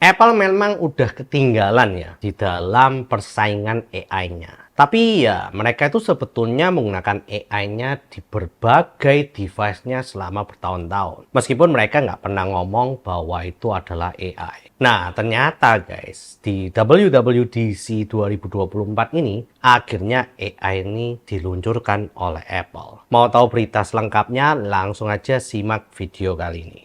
Apple memang udah ketinggalan ya di dalam persaingan AI-nya. Tapi ya, mereka itu sebetulnya menggunakan AI-nya di berbagai device-nya selama bertahun-tahun. Meskipun mereka nggak pernah ngomong bahwa itu adalah AI. Nah, ternyata guys, di WWDC 2024 ini, akhirnya AI ini diluncurkan oleh Apple. Mau tahu berita selengkapnya? Langsung aja simak video kali ini.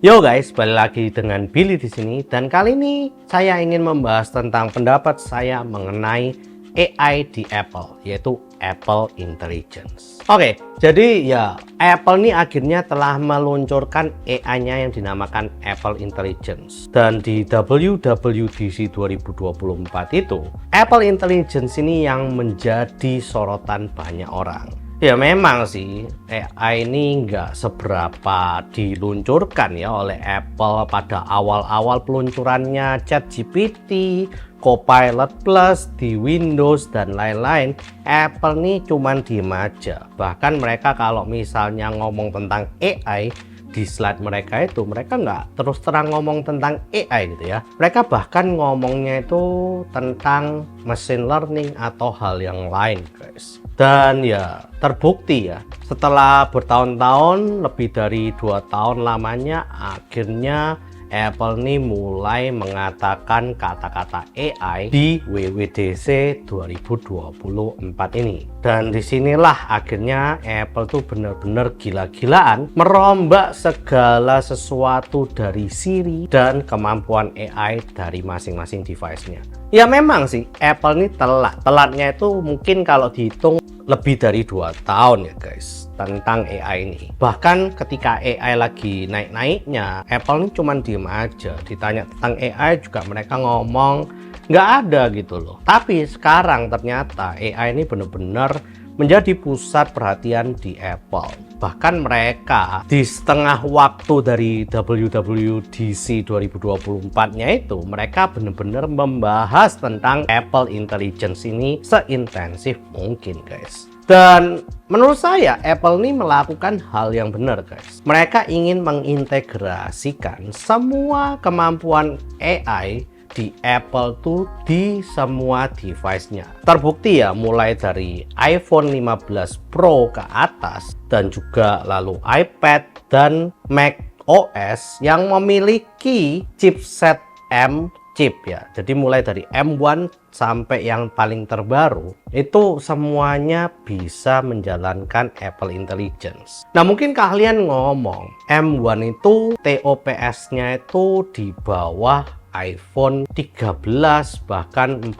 Yo guys, balik lagi dengan Billy di sini, dan kali ini saya ingin membahas tentang pendapat saya mengenai AI di Apple, yaitu Apple Intelligence. Oke, jadi ya Apple ini akhirnya telah meluncurkan AI-nya yang dinamakan Apple Intelligence. Dan di WWDC 2024 itu, Apple Intelligence ini yang menjadi sorotan banyak orang. Ya memang sih AI ini nggak seberapa diluncurkan ya oleh Apple pada awal-awal peluncurannya ChatGPT, Copilot Plus di Windows dan lain-lain. Apple nih cuman diem aja. Bahkan mereka kalau misalnya ngomong tentang AI di slide mereka itu, mereka nggak terus terang ngomong tentang AI gitu ya. Mereka bahkan ngomongnya itu tentang machine learning atau hal yang lain guys. Dan ya terbukti ya, setelah bertahun-tahun, lebih dari 2 tahun lamanya, akhirnya Apple nih mulai mengatakan kata-kata AI di WWDC 2024 ini. Dan disinilah akhirnya Apple tuh bener-bener gila-gilaan merombak segala sesuatu dari Siri dan kemampuan AI dari masing-masing device-nya. Ya memang sih Apple ini telatnya itu mungkin kalau dihitung lebih dari 2 tahun ya guys tentang AI ini. Bahkan ketika AI lagi naik-naiknya, Apple ini cuman diem aja. Ditanya tentang AI juga mereka ngomong nggak ada gitu loh. Tapi sekarang ternyata AI ini bener-bener menjadi pusat perhatian di Apple. Bahkan mereka di setengah waktu dari WWDC 2024-nya itu, mereka benar-benar membahas tentang Apple Intelligence ini seintensif mungkin guys. Dan menurut saya Apple ini melakukan hal yang benar guys. Mereka ingin mengintegrasikan semua kemampuan AI di Apple tuh di semua device-nya. Terbukti ya, mulai dari iPhone 15 Pro ke atas, dan juga lalu iPad dan Mac OS yang memiliki chipset M chip ya. Jadi mulai dari M1 sampai yang paling terbaru itu semuanya bisa menjalankan Apple Intelligence. Nah mungkin kalian ngomong M1 itu TOPS-nya itu di bawah iPhone 13 bahkan 14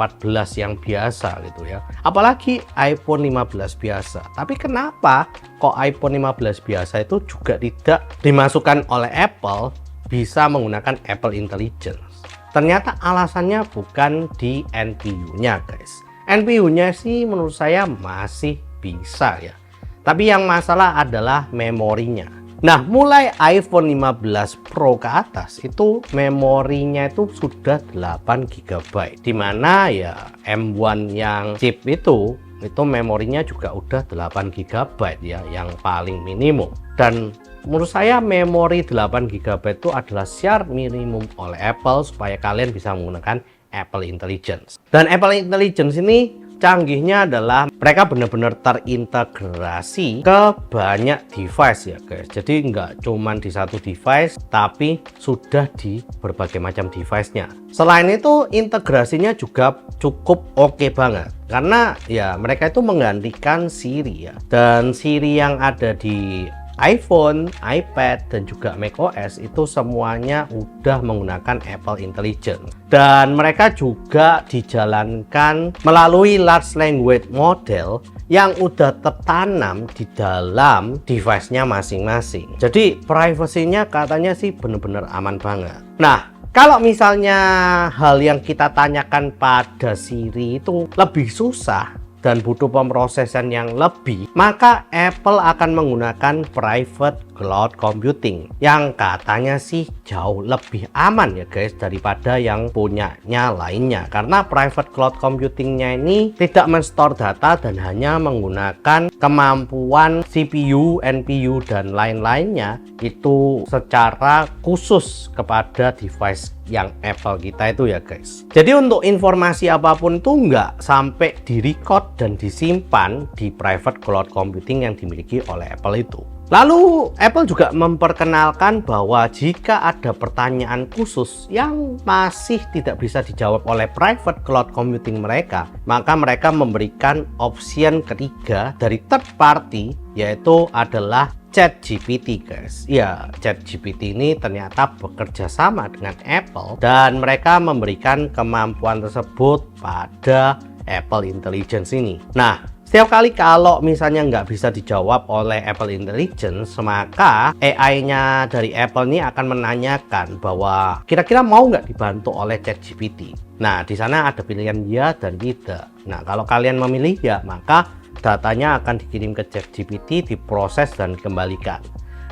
yang biasa gitu ya, apalagi iPhone 15 biasa. Tapi kenapa kok iPhone 15 biasa itu juga tidak dimasukkan oleh Apple bisa menggunakan Apple Intelligence? Ternyata alasannya bukan di NPU-nya guys. NPU-nya sih menurut saya masih bisa ya, tapi yang masalah adalah memorinya. Nah, mulai iPhone 15 Pro ke atas itu memorinya itu sudah 8 GB. Dimana ya M1 yang chip itu memorinya juga udah 8 GB ya, yang paling minimum. Dan menurut saya memori 8 GB itu adalah syarat minimum oleh Apple supaya kalian bisa menggunakan Apple Intelligence. Dan Apple Intelligence ini canggihnya adalah mereka benar-benar terintegrasi ke banyak device ya guys. Jadi nggak cuman di satu device, tapi sudah di berbagai macam device-nya. Selain itu integrasinya juga cukup oke banget, karena ya mereka itu menggantikan Siri ya. Dan Siri yang ada di iPhone, iPad, dan juga macOS itu semuanya udah menggunakan Apple Intelligence. Dan mereka juga dijalankan melalui large language model yang udah tertanam di dalam device-nya masing-masing. Jadi privasinya katanya sih bener-bener aman banget. Nah, kalau misalnya hal yang kita tanyakan pada Siri itu lebih susah dan butuh pemrosesan yang lebih, maka Apple akan menggunakan private cloud computing yang katanya sih jauh lebih aman ya guys daripada yang punyanya lainnya, karena private cloud computingnya ini tidak men-store data dan hanya menggunakan kemampuan CPU, NPU, dan lain-lainnya itu secara khusus kepada device yang Apple kita itu ya guys. Jadi untuk informasi apapun itu nggak sampai direcord dan disimpan di private cloud computing yang dimiliki oleh Apple itu. Lalu Apple juga memperkenalkan bahwa jika ada pertanyaan khusus yang masih tidak bisa dijawab oleh private cloud computing mereka, maka mereka memberikan option ketiga dari third party, yaitu adalah ChatGPT guys. Ya, ChatGPT ini ternyata bekerja sama dengan Apple dan mereka memberikan kemampuan tersebut pada Apple Intelligence ini. Nah, setiap kali kalau misalnya nggak bisa dijawab oleh Apple Intelligence, maka AI-nya dari Apple ini akan menanyakan bahwa kira-kira mau nggak dibantu oleh ChatGPT. Nah, di sana ada pilihan ya dan tidak. Nah, kalau kalian memilih ya, maka datanya akan dikirim ke ChatGPT, diproses dan dikembalikan.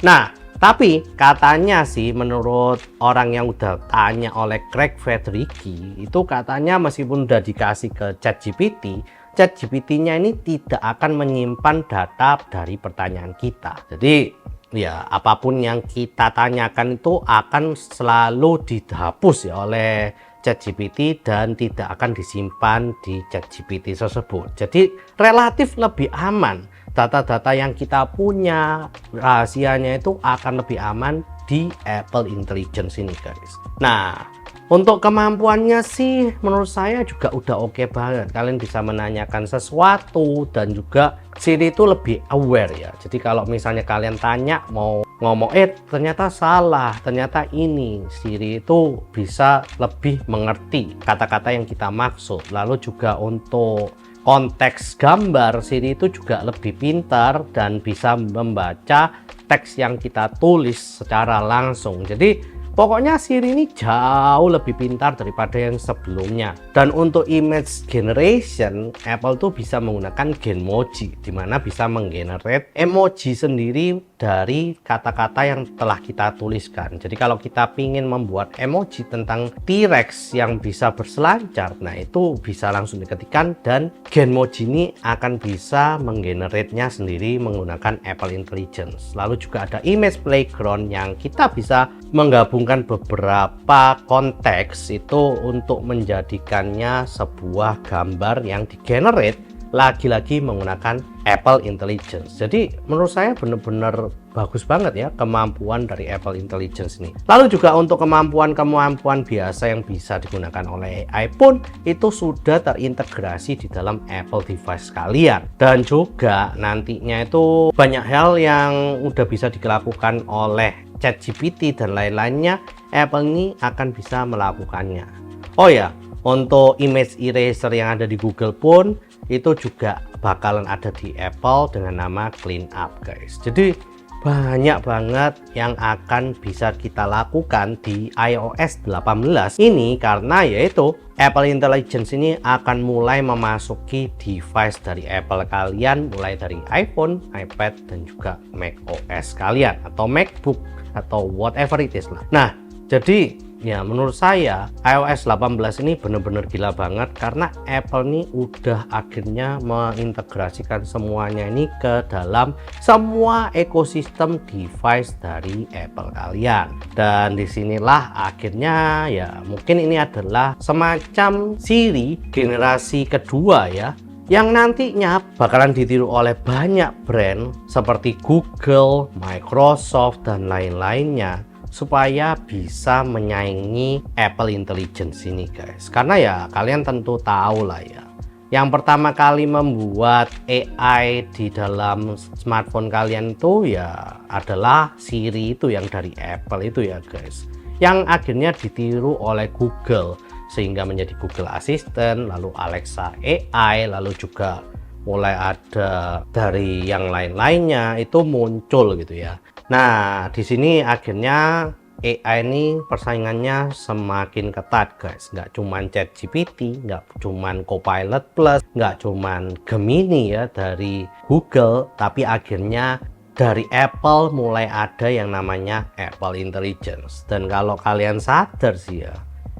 Nah, tapi katanya sih menurut orang yang udah tanya oleh Craig Federighi, itu katanya meskipun udah dikasih ke ChatGPT-nya ini tidak akan menyimpan data dari pertanyaan kita. Jadi ya apapun yang kita tanyakan itu akan selalu dihapus ya oleh ChatGPT dan tidak akan disimpan di ChatGPT tersebut. Jadi relatif lebih aman. Data-data yang kita punya, rahasianya itu akan lebih aman di Apple Intelligence ini guys. Nah, untuk kemampuannya sih menurut saya juga udah oke banget. Kalian bisa menanyakan sesuatu dan juga Siri itu lebih aware ya. Jadi kalau misalnya kalian tanya mau ngomong ternyata salah, ternyata ini, Siri itu bisa lebih mengerti kata-kata yang kita maksud. Lalu juga untuk konteks gambar, Siri itu juga lebih pintar dan bisa membaca teks yang kita tulis secara langsung. Jadi pokoknya Siri ini jauh lebih pintar daripada yang sebelumnya. Dan untuk image generation, Apple tuh bisa menggunakan Genmoji, dimana bisa menggenerate emoji sendiri dari kata-kata yang telah kita tuliskan. Jadi kalau kita ingin membuat emoji tentang T-Rex yang bisa berselancar, nah itu bisa langsung diketikkan dan Genmoji ini akan bisa menggenerate-nya sendiri menggunakan Apple Intelligence. Lalu juga ada image playground yang kita bisa menggabungkan beberapa konteks itu untuk menjadikannya sebuah gambar yang digenerate lagi-lagi menggunakan Apple Intelligence. Jadi menurut saya benar-benar bagus banget ya kemampuan dari Apple Intelligence ini. Lalu juga untuk kemampuan biasa yang bisa digunakan oleh AI pun itu sudah terintegrasi di dalam Apple device kalian. Dan juga nantinya itu banyak hal yang udah bisa dilakukan oleh ChatGPT dan lain-lainnya, Apple ini akan bisa melakukannya. Oh ya, untuk image eraser yang ada di Google pun itu juga bakalan ada di Apple dengan nama Cleanup guys. Jadi banyak banget yang akan bisa kita lakukan di iOS 18 ini karena yaitu Apple Intelligence ini akan mulai memasuki device dari Apple kalian, mulai dari iPhone, iPad, dan juga macOS kalian atau MacBook atau whatever it is lah. Nah, jadi ya menurut saya iOS 18 ini bener-bener gila banget karena Apple ini udah akhirnya mengintegrasikan semuanya ini ke dalam semua ekosistem device dari Apple kalian. Dan disinilah akhirnya ya mungkin ini adalah semacam Siri generasi kedua ya, yang nantinya bakalan ditiru oleh banyak brand seperti Google, Microsoft, dan lain-lainnya supaya bisa menyaingi Apple Intelligence ini guys. Karena ya kalian tentu tahu lah ya, yang pertama kali membuat AI di dalam smartphone kalian itu ya adalah Siri itu yang dari Apple itu ya guys, yang akhirnya ditiru oleh Google sehingga menjadi Google Assistant, lalu Alexa AI, lalu juga mulai ada dari yang lain-lainnya itu muncul gitu ya. Nah, di sini akhirnya AI ini persaingannya semakin ketat guys. Nggak cuman ChatGPT, nggak cuman Copilot Plus, nggak cuman Gemini ya dari Google, tapi akhirnya dari Apple mulai ada yang namanya Apple Intelligence. Dan kalau kalian sadar sih ya,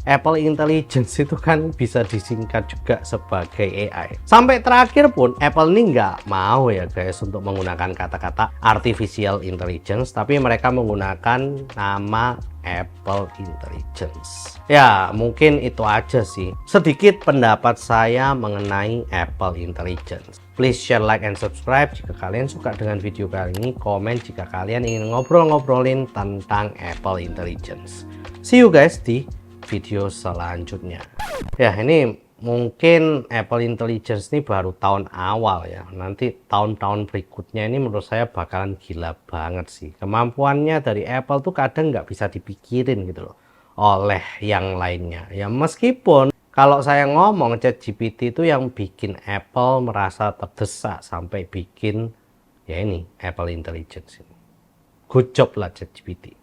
Apple Intelligence itu kan bisa disingkat juga sebagai AI. Sampai terakhir pun Apple ini nggak mau ya guys untuk menggunakan kata-kata Artificial Intelligence, tapi mereka menggunakan nama Apple Intelligence. Ya, mungkin itu aja sih sedikit pendapat saya mengenai Apple Intelligence. Please share, like, and subscribe jika kalian suka dengan video kali ini. Komen jika kalian ingin ngobrol-ngobrolin tentang Apple Intelligence. See you guys di video selanjutnya. Ya, ini mungkin Apple Intelligence ini baru tahun awal ya. Nanti tahun-tahun berikutnya ini menurut saya bakalan gila banget sih. Kemampuannya dari Apple tuh kadang nggak bisa dipikirin gitu loh oleh yang lainnya. Ya meskipun kalau saya ngomong ChatGPT itu yang bikin Apple merasa terdesak sampai bikin ya ini Apple Intelligence ini. Good job lah ChatGPT.